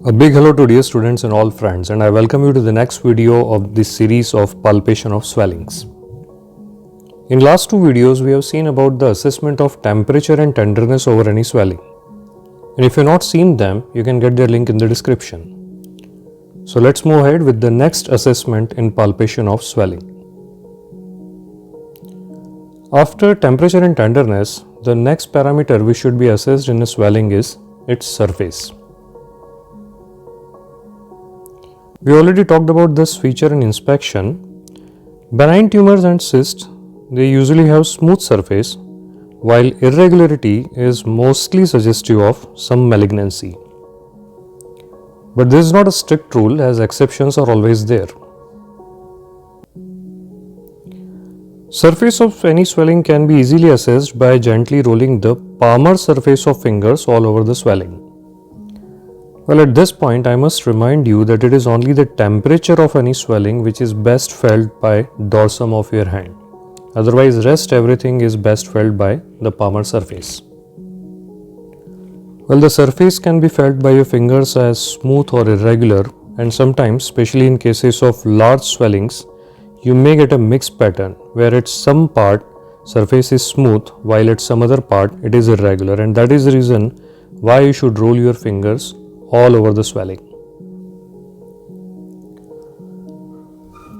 A big hello to dear students and all friends, and I welcome you to the next video of this series of palpation of swellings. In last two videos we have seen about the assessment of temperature and tenderness over any swelling, and if you have not seen them you can get their link in the description. So let's move ahead with the next assessment in palpation of swelling. After temperature and tenderness, the next parameter which should be assessed in a swelling is its surface. We already talked about this feature in inspection. Benign tumors and cysts, they usually have smooth surface, while irregularity is mostly suggestive of some malignancy. But this is not a strict rule, as exceptions are always there. Surface of any swelling can be easily assessed by gently rolling the palmar surface of fingers all over the swelling. Well, at this point I must remind you that it is only the temperature of any swelling which is best felt by dorsum of your hand. Otherwise rest everything is best felt by the palmar surface. Well, the surface can be felt by your fingers as smooth or irregular, and sometimes, especially in cases of large swellings, you may get a mixed pattern where at some part surface is smooth while at some other part it is irregular, and that is the reason why you should roll your fingers all over the swelling.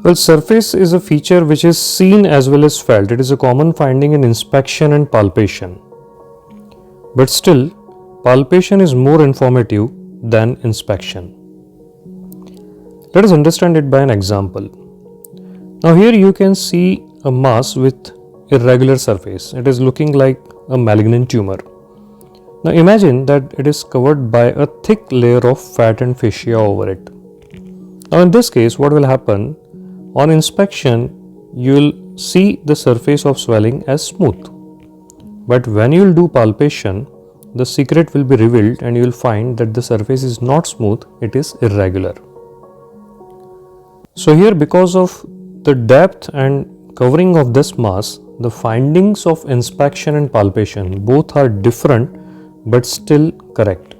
Well, surface is a feature which is seen as well as felt. It is a common finding in inspection and palpation. But still, palpation is more informative than inspection. Let us understand it by an example. Now here you can see a mass with irregular surface. It is looking like a malignant tumor. Now imagine that it is covered by a thick layer of fat and fascia over it. Now in this case what will happen? On inspection you will see the surface of swelling as smooth. But when you will do palpation, the secret will be revealed and you will find that the surface is not smooth, it is irregular. So here, because of the depth and covering of this mass, the findings of inspection and palpation both are different but still correct.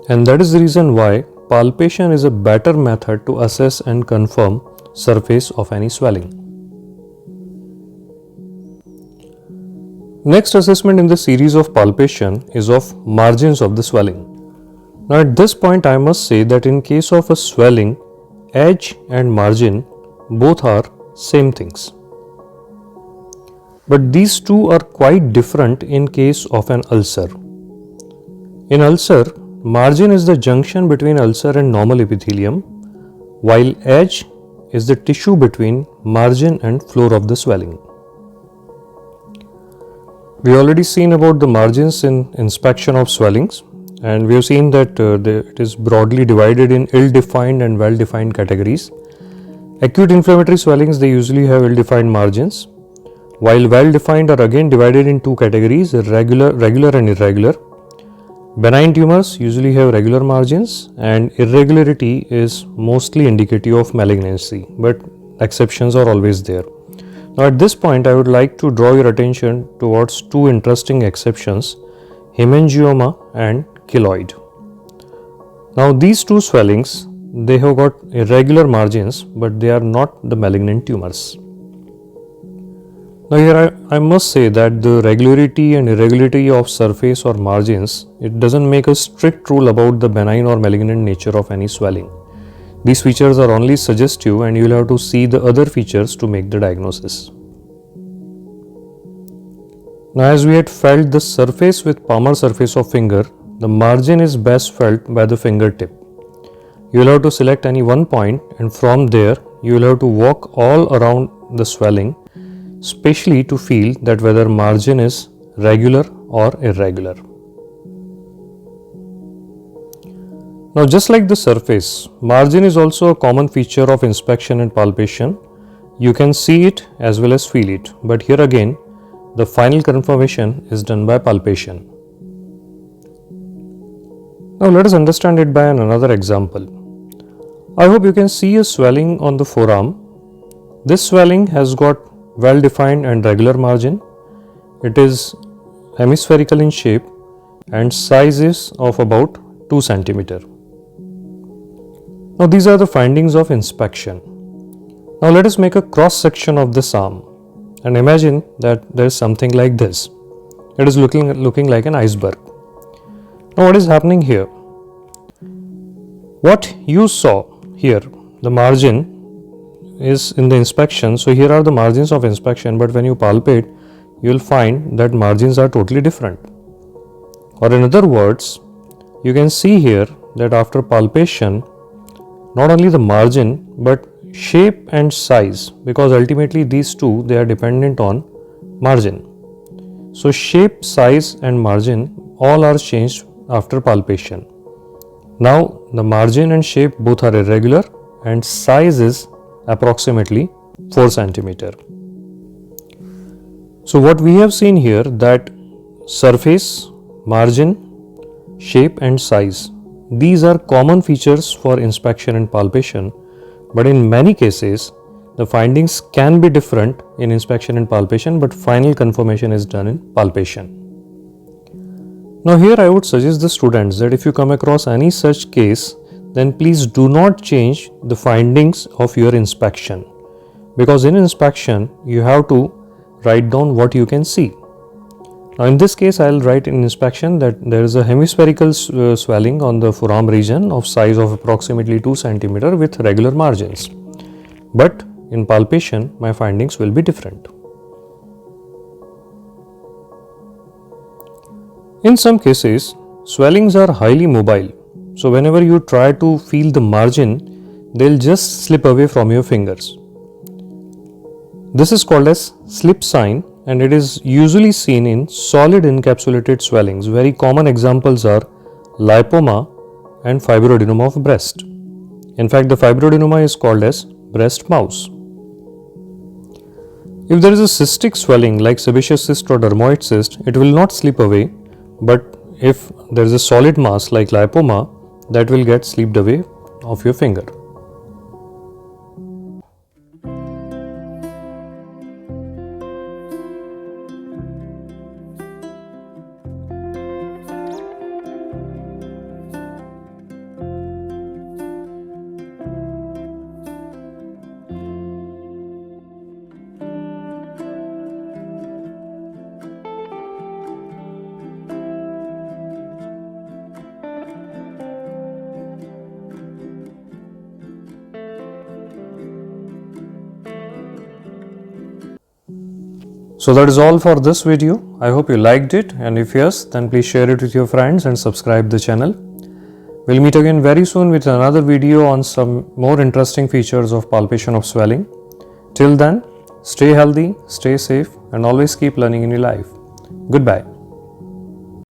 And that is the reason why palpation is a better method to assess and confirm surface of any swelling. Next assessment in the series of palpation is of margins of the swelling. Now at this point I must say that in case of a swelling, edge and margin both are same things. But these two are quite different in case of an ulcer. In ulcer, margin is the junction between ulcer and normal epithelium, while edge is the tissue between margin and floor of the swelling. We already seen about the margins in inspection of swellings, and we have seen that it is broadly divided in ill-defined and well-defined categories. Acute inflammatory swellings, they usually have ill-defined margins, while well-defined are again divided in two categories, regular and irregular. Benign tumors usually have regular margins, and irregularity is mostly indicative of malignancy, but exceptions are always there. Now at this point I would like to draw your attention towards two interesting exceptions, hemangioma and keloid. Now these two swellings, they have got irregular margins, but they are not the malignant tumors. Now here I must say that the regularity and irregularity of surface or margins, it doesn't make a strict rule about the benign or malignant nature of any swelling. These features are only suggestive and you will have to see the other features to make the diagnosis. Now as we had felt the surface with palmar surface of finger, the margin is best felt by the fingertip. You will have to select any one point and from there you will have to walk all around the swelling, especially to feel that whether margin is regular or irregular. Now just like the surface, margin is also a common feature of inspection and palpation. You can see it as well as feel it, but here again the final confirmation is done by palpation. Now let us understand it by another example. I hope you can see a swelling on the forearm. This swelling has got well-defined and regular margin. It is hemispherical in shape and size is of about 2 centimeter. Now these are the findings of inspection. Now let us make a cross section of this arm and imagine that there is something like this. It is looking like an iceberg. Now what is happening here? What you saw here, the margin is in the inspection. So here are the margins of inspection, but when you palpate, you will find that margins are totally different. Or in other words, you can see here that after palpation, not only the margin but shape and size, because ultimately these two, they are dependent on margin. So shape, size and margin all are changed after palpation. Now the margin and shape both are irregular and size is approximately 4 centimeter. So what we have seen here, that surface, margin, shape and size, these are common features for inspection and palpation, but in many cases the findings can be different in inspection and palpation, but final confirmation is done in palpation. Now here I would suggest the students that if you come across any such case, then please do not change the findings of your inspection, because in inspection you have to write down what you can see. Now in this case I will write in inspection that there is a hemispherical swelling on the forearm region of size of approximately 2 centimeter with regular margins. But in palpation my findings will be different. In some cases, swellings are highly mobile. So whenever you try to feel the margin, they'll just slip away from your fingers. This is called as slip sign, and it is usually seen in solid encapsulated swellings. Very common examples are lipoma and fibroadenoma of breast. In fact, the fibroadenoma is called as breast mouse. If there is a cystic swelling like sebaceous cyst or dermoid cyst, it will not slip away, but if there is a solid mass like lipoma, that will get slipped away of your finger. So that is all for this video. I hope you liked it, and if yes, then please share it with your friends and subscribe the channel. We'll meet again very soon with another video on some more interesting features of palpation of swelling. Till then, stay healthy, stay safe and always keep learning in your life. Goodbye.